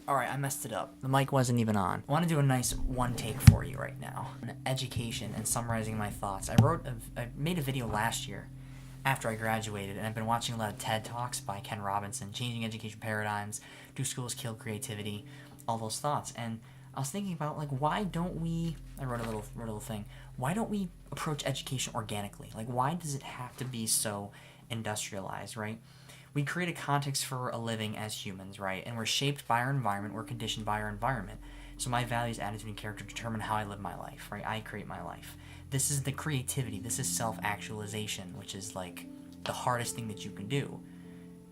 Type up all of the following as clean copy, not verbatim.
Alright, I messed it up. The mic wasn't even on. I want to do a nice one take for you right now. Education and summarizing my thoughts. I made a video last year after I graduated, and I've been watching a lot of TED Talks by Ken Robinson, Changing Education Paradigms, Do Schools Kill Creativity, all those thoughts. And I was thinking about, like, why don't we, I wrote a little thing, why don't we approach education organically? Like, why does it have to be so industrialized, right? We create a context for a living as humans, right? And we're shaped by our environment, we're conditioned by our environment. So my values, attitude, and character determine how I live my life, right? I create my life. This is the creativity, this is self-actualization, which is like the hardest thing that you can do.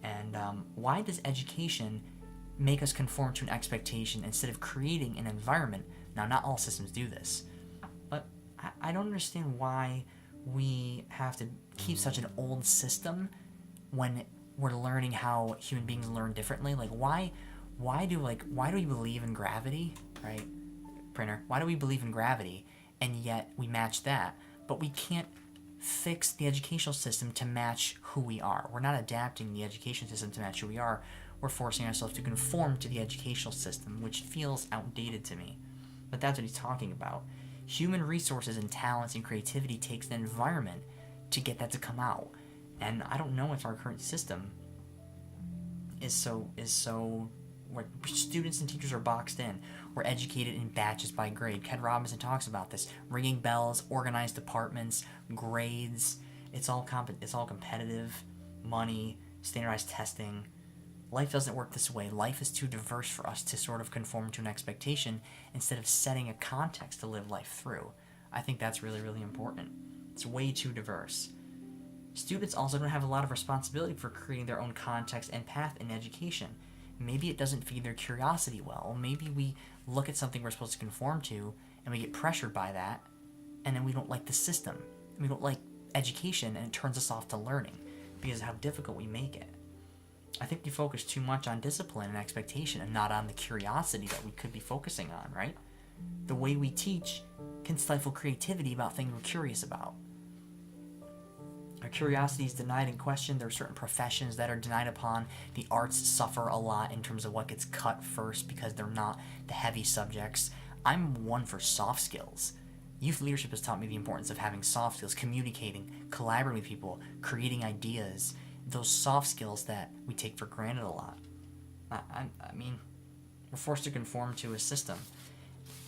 And why does education make us conform to an expectation instead of creating an environment? Now, not all systems do this, but I don't understand why we have to keep such an old system when we're learning how human beings learn differently. Like, why do we believe in gravity, right? Printer. Why do we believe in gravity, and yet we match that, but we can't fix the educational system to match who we are? We're not adapting the education system to match who we are. We're forcing ourselves to conform to the educational system, which feels outdated to me. But that's what he's talking about. Human resources and talents and creativity takes the environment to get that to come out. And I don't know if our current system is so where students and teachers are boxed in. We're educated in batches by grade. Ken Robinson talks about this. Ringing bells, organized departments, grades. It's all competitive. Money, standardized testing. Life doesn't work this way. Life is too diverse for us to sort of conform to an expectation instead of setting a context to live life through. I think that's really, really important. It's way too diverse. Students also don't have a lot of responsibility for creating their own context and path in education. Maybe it doesn't feed their curiosity well. Maybe we look at something we're supposed to conform to and we get pressured by that, and then we don't like the system. We don't like education, and it turns us off to learning because of how difficult we make it. I think we focus too much on discipline and expectation and not on the curiosity that we could be focusing on, right? The way we teach can stifle creativity about things we're curious about. Our curiosity is denied and questioned. There are certain professions that are denied upon. The arts suffer a lot in terms of what gets cut first because they're not the heavy subjects. I'm one for soft skills. Youth leadership has taught me the importance of having soft skills, communicating, collaborating with people, creating ideas, those soft skills that we take for granted a lot. I mean, we're forced to conform to a system.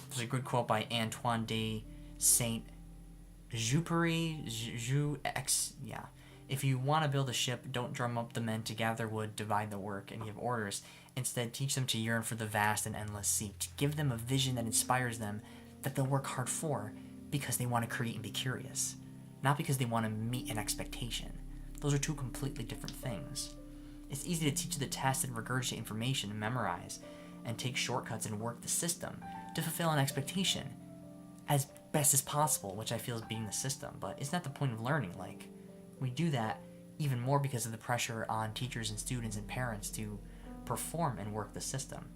There's a good quote by Antoine de Saint-Exupéry. If you want to build a ship, don't drum up the men to gather wood, divide the work, and give orders. Instead, teach them to yearn for the vast and endless sea. Give them a vision that inspires them, that they'll work hard for, because they want to create and be curious, not because they want to meet an expectation. Those are two completely different things. It's easy to teach the test and regurgitate information and memorize, and take shortcuts and work the system to fulfill an expectation as best as possible, which I feel is being the system. But isn't that the point of learning? Like, we do that even more because of the pressure on teachers and students and parents to perform and work the system.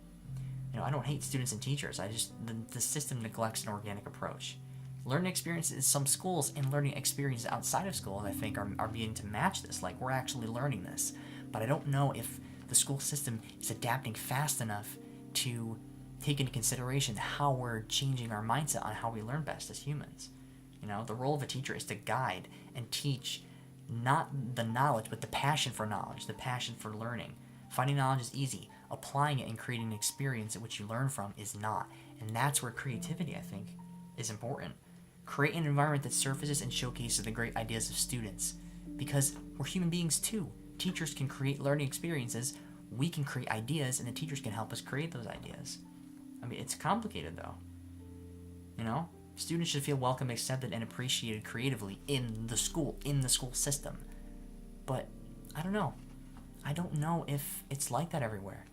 You know, I don't hate students and teachers. The system neglects an organic approach. Learning experiences in some schools and learning experiences outside of school, I think, are beginning to match this. Like, we're actually learning this. But I don't know if the school system is adapting fast enough to take into consideration how we're changing our mindset on how we learn best as humans. You know, the role of a teacher is to guide and teach, not the knowledge, but the passion for knowledge, the passion for learning. Finding knowledge is easy. Applying it and creating an experience at which you learn from is not. And that's where creativity, I think, is important. Create an environment that surfaces and showcases the great ideas of students. Because we're human beings too. Teachers can create learning experiences, we can create ideas, and the teachers can help us create those ideas. I mean, it's complicated though. You know? Students should feel welcome, accepted, and appreciated creatively in the school system. But, I don't know. I don't know if it's like that everywhere.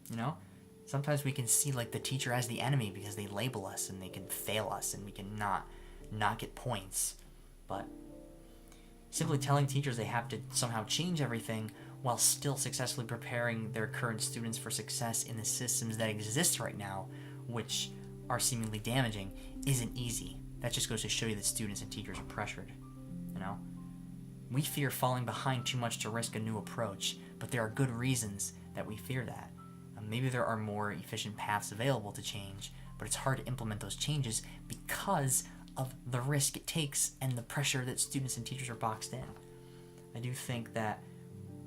You know? Sometimes we can see like the teacher as the enemy because they label us and they can fail us and we can not get points. But simply telling teachers they have to somehow change everything while still successfully preparing their current students for success in the systems that exist right now, which are seemingly damaging, isn't easy. That just goes to show you that students and teachers are pressured. You know? We fear falling behind too much to risk a new approach, but there are good reasons that we fear that. Maybe there are more efficient paths available to change, but it's hard to implement those changes because of the risk it takes and the pressure that students and teachers are boxed in. I do think that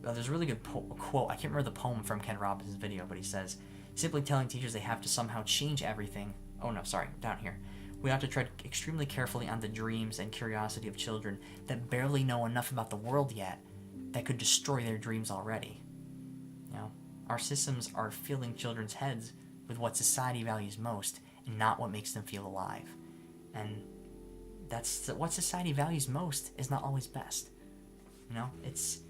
there's a really good quote. I can't remember the poem from Ken Robinson's video, but he says, simply telling teachers they have to somehow change everything. Oh no, sorry, down here. We have to tread extremely carefully on the dreams and curiosity of children that barely know enough about the world yet that could destroy their dreams already. You know, our systems are filling children's heads with what society values most and not what makes them feel alive. And that's what society values most is not always best. You know, it's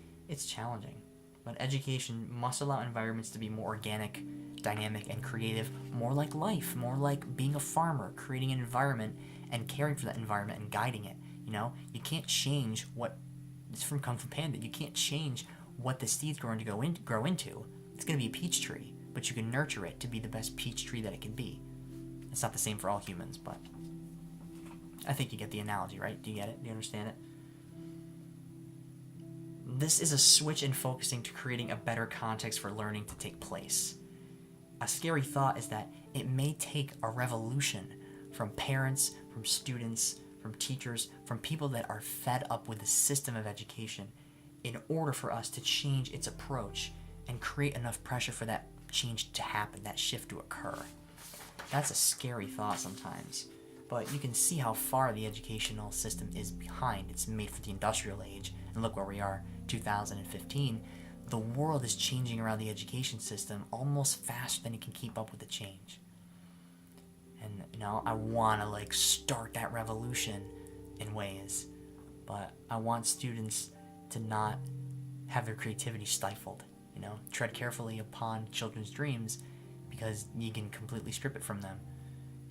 challenging. But education must allow environments to be more organic, dynamic, and creative, more like life, more like being a farmer, creating an environment and caring for that environment and guiding it. You know, you can't change what, it's from Kung Fu Panda, you can't change what the seed's going to grow into. It's going to be a peach tree, but you can nurture it to be the best peach tree that it can be. It's not the same for all humans, but I think you get the analogy, right? Do you get it? Do you understand it? This is a switch in focusing to creating a better context for learning to take place. A scary thought is that it may take a revolution from parents, from students, from teachers, from people that are fed up with the system of education in order for us to change its approach and create enough pressure for that change to happen, that shift to occur. That's a scary thought sometimes, but you can see how far the educational system is behind. It's made for the industrial age, and look where we are, 2015. The world is changing around the education system almost faster than it can keep up with the change. And you know, I want to start that revolution in ways, but I want students to not have their creativity stifled. You know, tread carefully upon children's dreams because you can completely strip it from them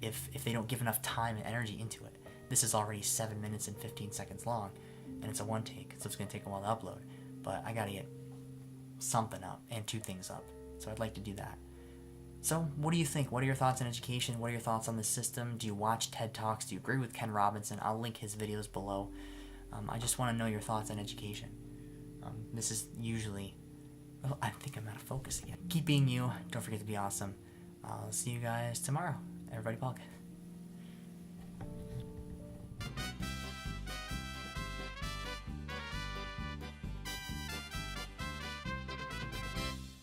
if they don't give enough time and energy into it. This is already 7 minutes and 15 seconds long, and it's a one take, so it's going to take a while to upload. But I got to get something up and 2 things up, so I'd like to do that. So what do you think? What are your thoughts on education? What are your thoughts on the system? Do you watch TED Talks? Do you agree with Ken Robinson? I'll link his videos below. I just want to know your thoughts on education. This is usually... Oh, I think I'm out of focus again. Keep being you. Don't forget to be awesome. I'll see you guys tomorrow. Everybody Palka.